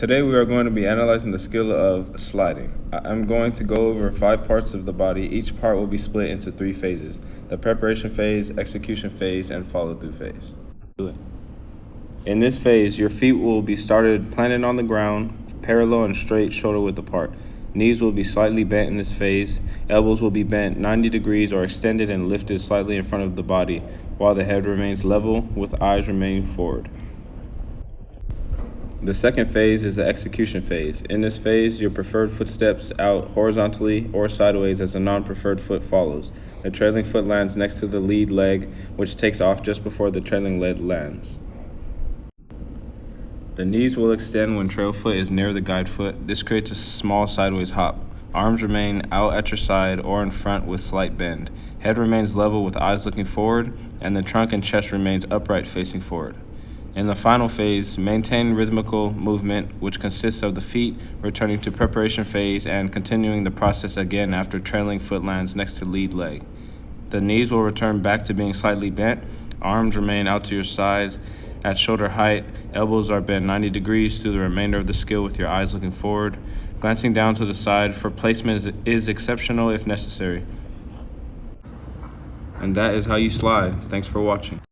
Today we are going to be analyzing the skill of sliding. I'm going to go over 5 parts of the body. Each part will be split into 3 phases: the preparation phase, execution phase, and follow-through phase. In this phase, your feet will be started planted on the ground, parallel and straight shoulder width apart. Knees will be slightly bent in this phase. Elbows will be bent 90 degrees or extended and lifted slightly in front of the body, while the head remains level with eyes remaining forward. The second phase is the execution phase. In this phase, your preferred foot steps out horizontally or sideways as a non-preferred foot follows. The trailing foot lands next to the lead leg, which takes off just before the trailing leg lands. The knees will extend when trail foot is near the guide foot. This creates a small sideways hop. Arms remain out at your side or in front with slight bend. Head remains level with eyes looking forward, and the trunk and chest remains upright facing forward. In the final phase, maintain rhythmical movement, which consists of the feet returning to preparation phase and continuing the process again after trailing foot lands next to lead leg. The knees will return back to being slightly bent. Arms remain out to your side at shoulder height. Elbows are bent 90 degrees through the remainder of the skill with your eyes looking forward. Glancing down to the side for placement is exceptional if necessary. And that is how you slide. Thanks for watching.